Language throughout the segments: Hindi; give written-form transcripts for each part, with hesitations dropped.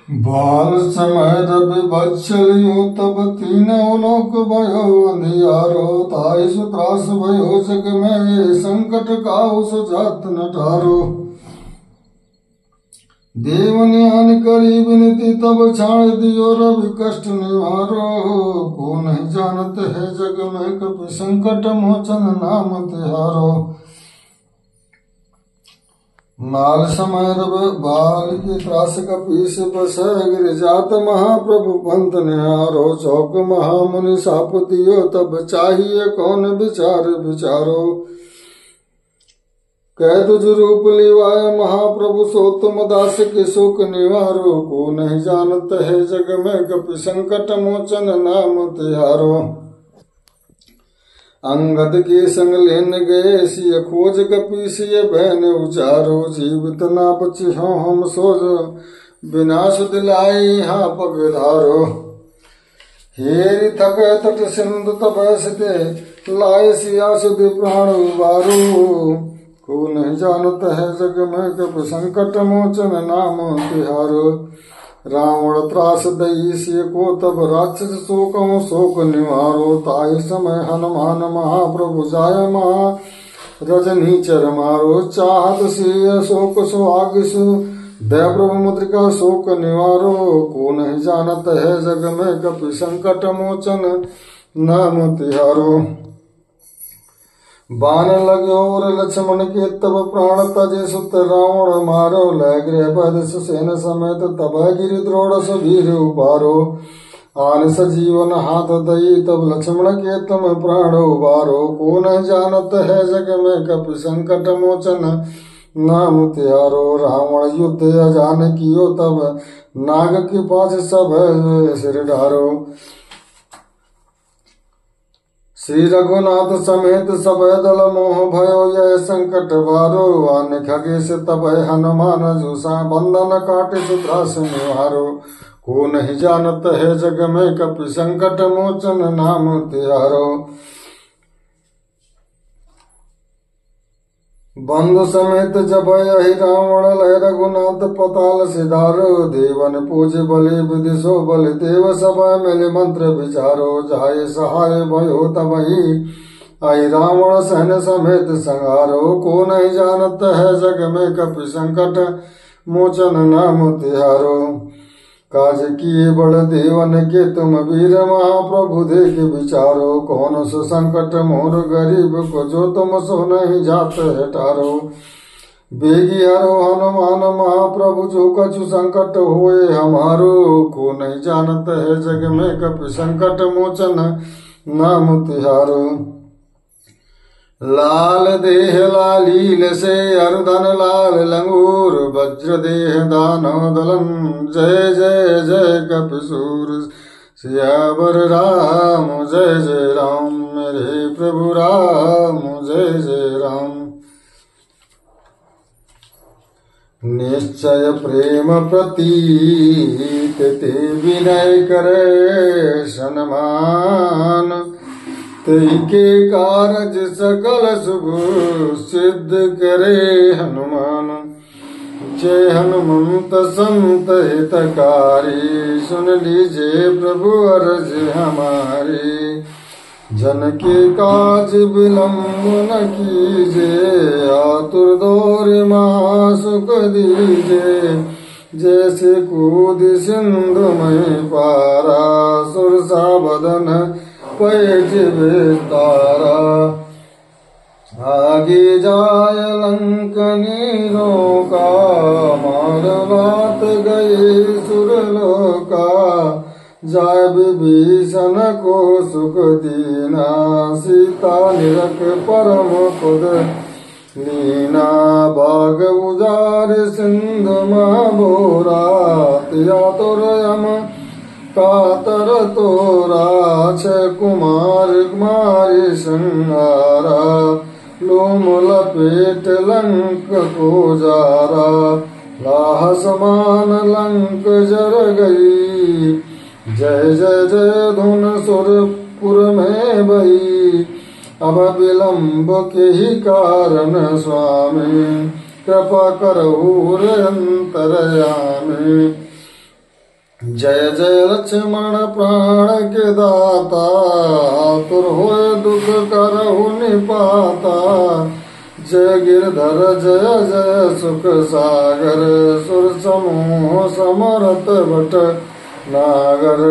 बाल समय रवि बच्चलियो तब तीनों लोक भयो अंधियारो ताई सुत्रास भयो जग में संकट काहु सुजात न ठारो। देवनियान करी विनती तब छाड़ दियो रवि कष्ट निवारो। को नहीं जानत है जग में कपि संकट मोचन नाम तिहारो। नाल समय रब बाल की त्रास कपीस बस गिर जात महाप्रभु पंत निहारो। चौक महामुनि साप दियो तब चाहिए कौन विचार विचारो। कह तुझ रूप लिवाय महाप्रभु सो तुम दास के शोक निवारो। को नहीं जानत है जग में कपि संकट मोचन नाम तिहारो। अंगद के संग लेन गए सिय खोज कपीसिय बहन उचारो। जीवित ना बची हो हम सोज विनाश दिलाई हाँ पग धारो। हेरि थक तट सिंधु तब सते लाए सिया सुधि प्राण उबारो। को नहीं जानत है जग में कपि संकट मोचन नाम तिहारो। रावण त्रास दई सिय को तब राक्षस शोकौ शोक निवारो। ताई समय हनुमान महाप्रभु जाय महा रजनी चर मारो। चाहत सिय शोक सुहागिसु दय प्रभु मुद्रिका शोक निवारो। को नहीं जानत है जग में कपि संकट मोचन नाम तिहारो। बान लगो और लक्ष्मण के तब प्राण तजे सुत रावण मारो। लय गृह बद सुसेन समेत तब गिरि द्रोण सभीर उबारो। आन सजीवन हाथ दई तब लक्ष्मण के तम प्राण उबारो। को न जानत है जग में कपि संकट मोचन नाम तिहारो। रावण युद्ध अजान कियो तब नाग के पास सब सिर ढारो। श्री रघुनाथ समेत सब दल मोह भयो यह संकट बारो। आन खगेश तब हनुमान जूसा बंधन काटे सुत्रास निवारो। को नहीं जानत है जग में कपि संकट मोचन नाम तिहारो। बंधु समेत जब यही रावण लय रघुनाथ पताल सिधारो। देवन पूज बलि विदिशो बलि देव सभा मिले मंत्र विचारो। जाय सहाय भयो तबहि आई रावण सहन समेत संहारो। को नहीं जानत है जग में कपि संकट मोचन नाम तिहारो। काज किए बड़ देवन के तुम वीर महाप्रभु देख विचारो। कौन सो संकट मोर गरीब को जो तुम सो नहीं जात है टारो। बेगी हरो हनुमान महाप्रभु जो कछु संकट होए हमारो। को नहीं जानत है जग में कपि संकट मोचन नाम तिहारो। लाल देह लालील से अर्धन लाल लंगूर वज्र देह दानव दलन। जय जय जय कपिसूर सियावर राम जय जय राम। मेरे प्रभु राम जय जय राम। निश्चय प्रेम प्रतीक ते विनय करे सन्मान। तई के कारज सकल शुभ सिद्ध करे हनुमान। जय हनुमंत संत हितकारी सुन लीजिए प्रभु अर्ज हमारी। जन के काज विलंब न कीजिए आतुर दौर महासुख दीजिए। जैसे कूद सिंधु में पारा सुरसा बदन पैज विस्तारा। आगे जाय लंकनी रोका मार बात गए सुरलोका। जाय विभीषण को सुख दीना सीता निरख परम पद लीना। बाग उजार सिंधु महाबोरा तिया तुरयम कातर तोरा। छह कुमार कुमारी संहारा लोम लपेट लंक को जारा। लाह समान लंक जर गई जय जय जय धुन सुरपुर में बही। अब विलंब के ही कारण स्वामी कृपा करहु अंतरयामी। जय जय लक्ष्मण प्राण के दाता, तुर होए दुख करहु निपाता। जय गिरधर जय जय सुख सागर, सुर समूह समरथ भट नागर।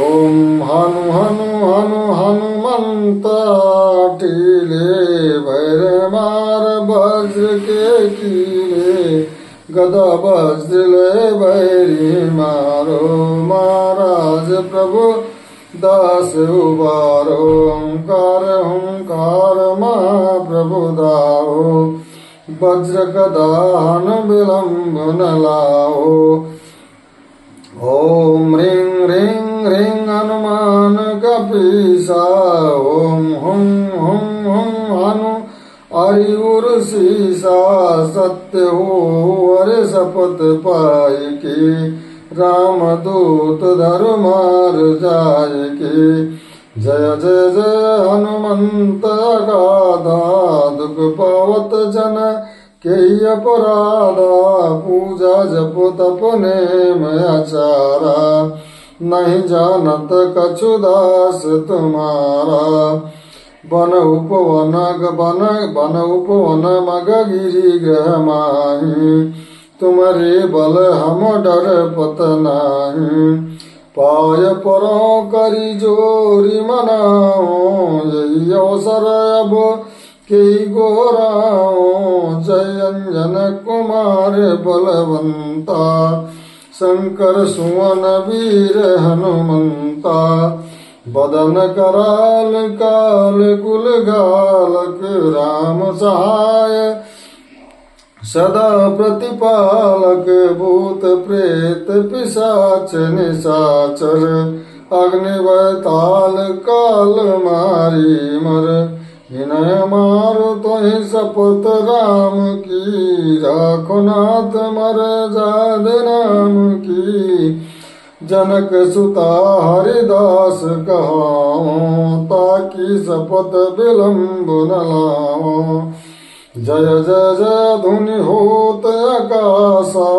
ओम हनु हनु हनु हनुमंता, टीले भैर मार वज्र के कीले। गदा वज्र ले भैरी मारो, महाराज प्रभु दास उबारो। ओंकार ओंकार महाप्रभु दाओ, वज्र गदान विलंब न लाओ। ओम ह्रीं ह्रीं ह्रीं हनुमान कपीसा, ओम हुं हुं हुं हनु आयुर सीसा। सत्य हो अरे शपथ पाई की, राम दूत धर्म मार जाय की। जय जय जय हनुमंत अगाधा, दुख पावत जन के अपराधा। पूजा जप तप नेम आचारा, नहीं जानत कछु दास तुम्हारा। बन उपवन बन उपवन मग गिरि ग्रह माही, तुम्हारे बल हम डर पत नाही। पाय परों करी जोरी मनाओ, यही अवसर अब के गोराओ। जय अंजन कुमार बलवंता, शंकर सुवन वीर हनुमंता। बदन कराल काल कुल गालक, राम सहाय सदा प्रतिपालक। भूत प्रेत पिशाच निशाचर, अग्नि ताल काल मारी मर। विनय मारो तुहि शपथ राम की, राखो नाथ मर जाद नाम की। जनक सुता हरिदास कहाओ, ताकि शपथ विलंब न लाओ। जय जय जय धुनि होत आकाशा,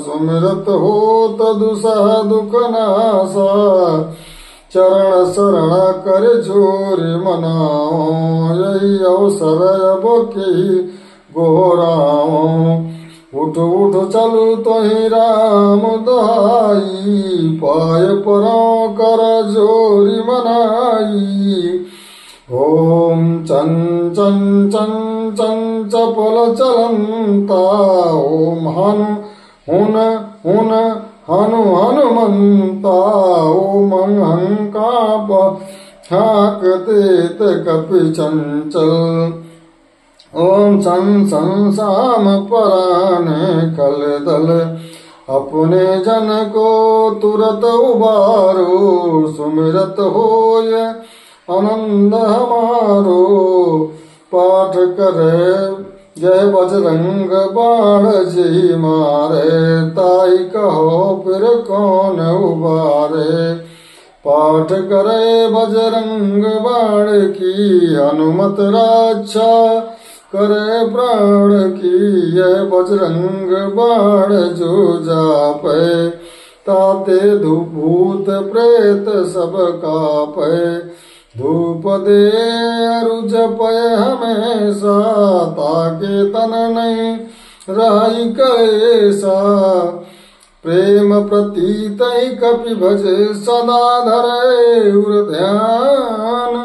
सुमिरत होत दुसह दुख नासा। चरण शरण कर जोरि मनाओ, यही अवसर अब के गोराओ। उठ उठ चलु तोहि राम दुहाई, पाय परों कर जोरि मनाई। ओम चं चं चं चं चपल चलंता, ओम हनु हुन हुन हनु हनुमंता। ओम हं काप हाँक देत कपि चंचल, ओम चं चं साम परान कल दल। अपने जन को तुरत उबारो, सुमिरत होय आनंद हमारो। पाठ करे जय बजरंग बाण जी मारे, ताई कहो फिर कौन उबारे। पाठ करे बजरंग बाण की, हनुमत रक्षा करे प्राण की। यह बजरंग बाण जो जापे, ताते भूत प्रेत सब कापे। धूप दे अरु जपय हमेशा, ताके तन नहीं राई कलेसा। प्रेम प्रतीत कपि भजे, सदा धरे उर ध्यान।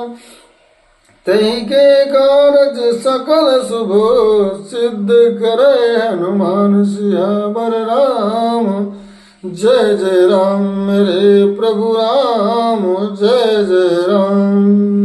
तही के कारज सकल शुभ, सिद्ध करे हनुमान सियावर राम। जय जय राम मेरे प्रभु राम, जय जय राम।